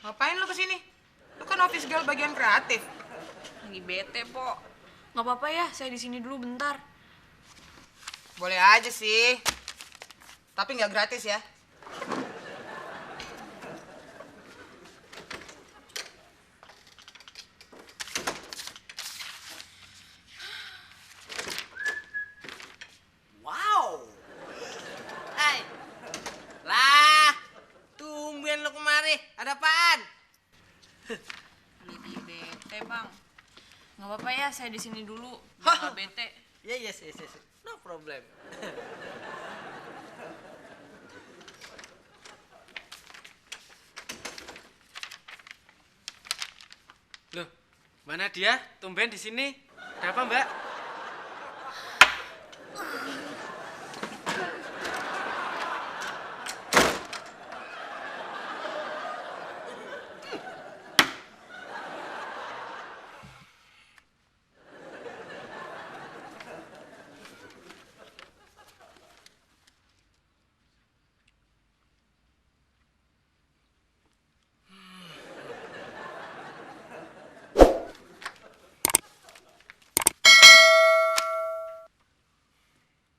Ngapain lu kesini? Lu kan office girl bagian kreatif. Lagi bete, Po. Nggak apa-apa ya, saya di sini dulu bentar. Boleh aja sih. Tapi nggak gratis ya. Wow. Hai. Lah, tumben lu kemari. Ada apaan? Lagi bete, Bang. Nggak apa-apa ya, saya di sini dulu. Biar nggak bete. Ya, yes. No problem. Loh, mana dia? Tumben di sini. Ada apa, Mbak?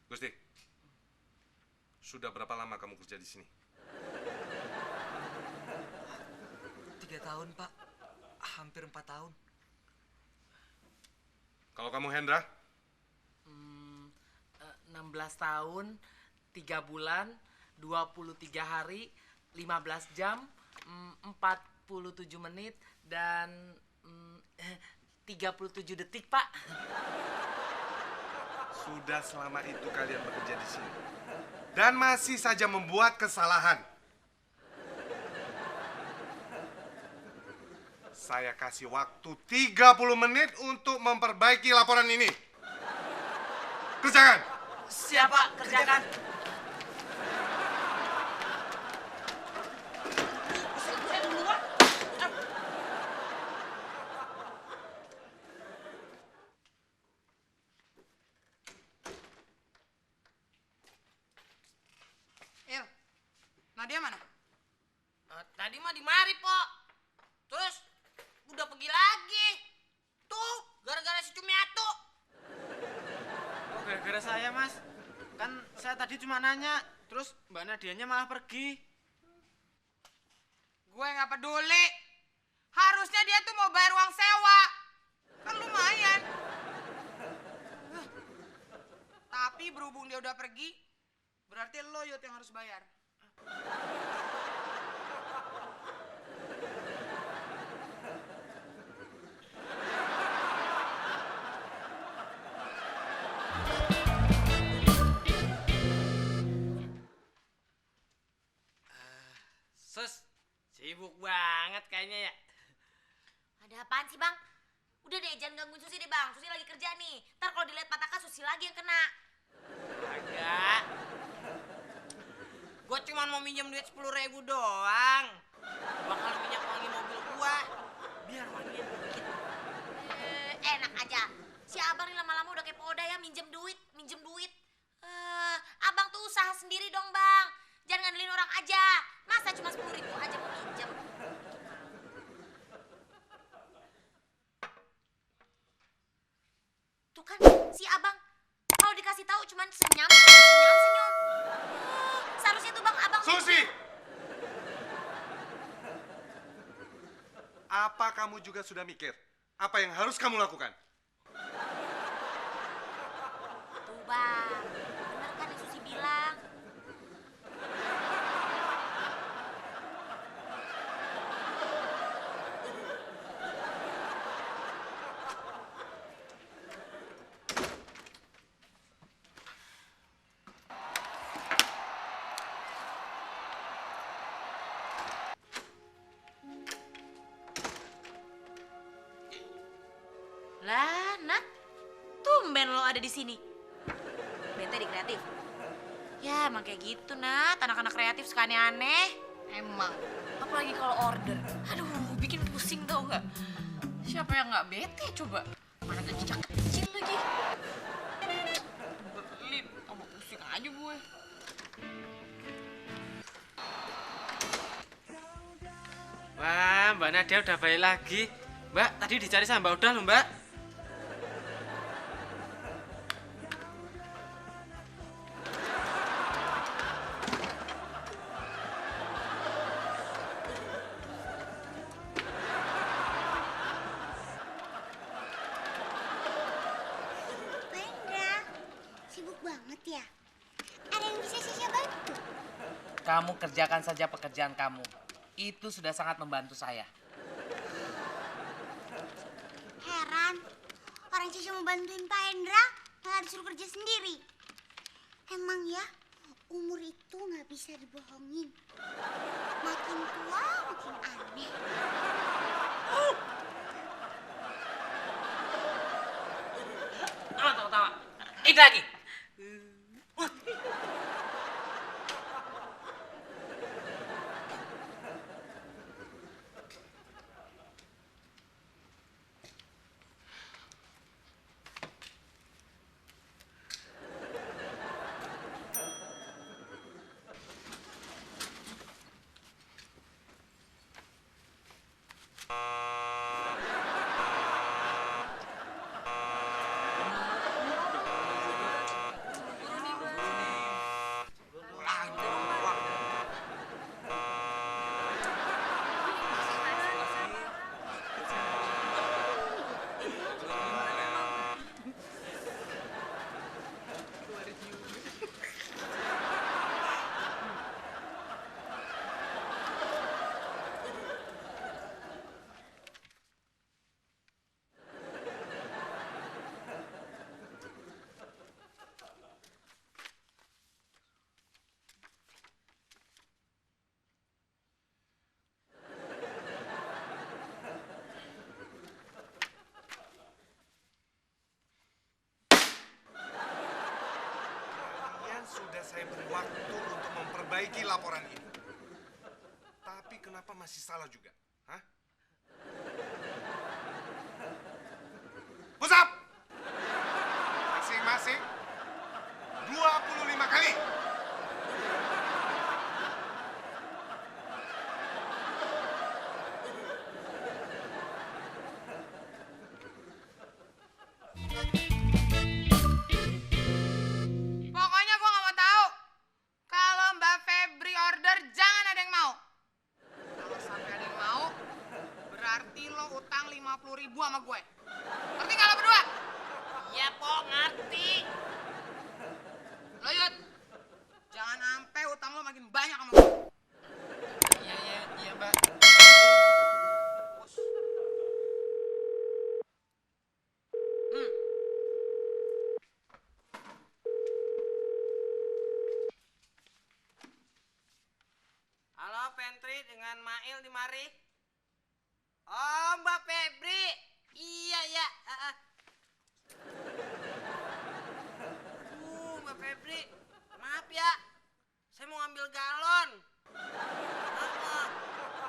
Gusti, sudah berapa lama kamu kerja di sini? 3 tahun, Pak. Hampir 4 tahun. Kalau kamu Hendra, 16 tahun, 3 bulan, 23 hari, 15 jam, 47 menit, dan 37 detik, Pak. sudah selama itu kalian bekerja di sini dan masih saja membuat kesalahan. Saya kasih waktu 30 menit untuk memperbaiki laporan ini. Kerjakan! Siapa? Kerjakan. Il, Nadia mana? Tadi mah di mari, Po. Terus udah pergi lagi. Tuh, gara-gara si Cumiatu. Kok gara-gara saya, Mas? Kan saya tadi cuma nanya, terus Mbak Nadianya malah pergi. Gue nggak peduli. Harusnya dia tuh mau bayar uang sewa. Kan lumayan. Tapi berhubung dia udah pergi, berarti lo Yud yang harus bayar. Sus, sibuk banget kayaknya ya. Ada apaan sih, Bang? Udah deh, jangan gangguin Susi deh, Bang. Susi lagi kerja nih. Ntar kalau dilihat pataka, Susi lagi yang kena. Agak. Gue cuma mau minjem duit 10.000 doang. Bakal minyak wangi mobil gua. Biar wanginya dikit. Enak aja. Si abang nih lama-lama udah kayak poda ya, minjem duit. Abang tuh usaha sendiri dong, Bang. Jangan ngandelin orang aja. Masa cuma 10.000 aja mau minjem? Tuh kan, si abang kalau dikasih tahu cuman senyum. Seharusnya tuh Bang, abang... Susi! Apa kamu juga sudah mikir apa yang harus kamu lakukan? Tuh, Bang. Bener kan yang Susi bilang? Lah, Nat. Tumben lo ada di sini. Bete di kreatif. Ya, emang kayak gitu, Nat. Anak-anak kreatif suka aneh-aneh. Emang. Apalagi kalau order. Aduh, bikin pusing tau nggak? Siapa yang nggak bete coba? Mana kecil lagi. Berlin, tambah pusing aja gue. Wah, Mbak Nadia udah balik lagi. Mbak, tadi dicari sama Mbak Udah loh, Mbak. Pak Indra, sibuk banget ya? Ada yang bisa saya bantu? Kamu kerjakan saja pekerjaan kamu. Itu sudah sangat membantu saya. Heran, orang Cici mau bantuin Pak Indra, malah disuruh kerja sendiri. Emang ya, umur itu nggak bisa dibohongin. Makin tua, makin aneh. Tawa. Itu lagi. Sudah saya beri waktu untuk memperbaiki laporan ini. Tapi kenapa masih salah juga? Hah? Push up! Masing-masing 25 kali. Pokoknya gua nggak mau tahu. Kalau Mbak Febri order, jangan ada yang mau. Kalau sampai ada yang mau, berarti lo utang 50.000 sama gue. Ngerti nggak lo berdua? Iya, Po, ngerti. Lo Yud, jangan sampai utang lo makin banyak sama gue. Iya, Mbak. Halo, Pantry dengan Mail di mari. Oh, Mbak Febri. Iya, ya. Mbak Febri. Maaf ya. Saya mau ambil galon.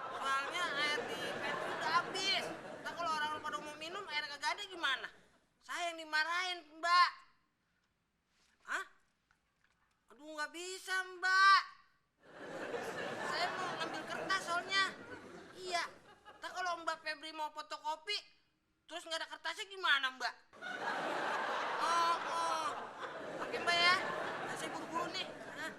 Soalnya air di pantry udah habis. Ntar kalau orang pada mau minum, air kagak ada gimana? Saya yang dimarahin, Mbak. Hah? Aduh, nggak bisa, Mbak. Saya mau ngambil kertas soalnya. Iya. Ntar kalau Mbak Febri mau fotokopi, terus nggak ada kertasnya gimana, Mbak? Oh. Oke, Mbak ya. Nah, saya buru-buru nih. Hah?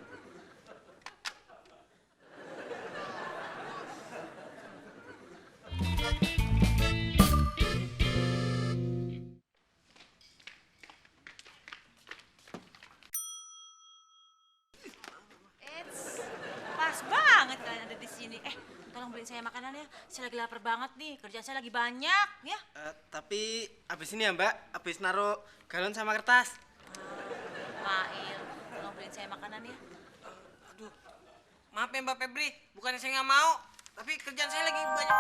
Pas banget kalian ada di sini. Tolong beliin saya makanan ya. Saya lagi lapar banget nih. Kerjaan saya lagi banyak ya. Tapi abis ini ya, Mbak, abis naruh galon sama kertas. Mail, tolong beliin saya makanan ya. Aduh. Maaf ya, Mbak Febri. Bukannya saya nggak mau, tapi kerjaan saya lagi banyak.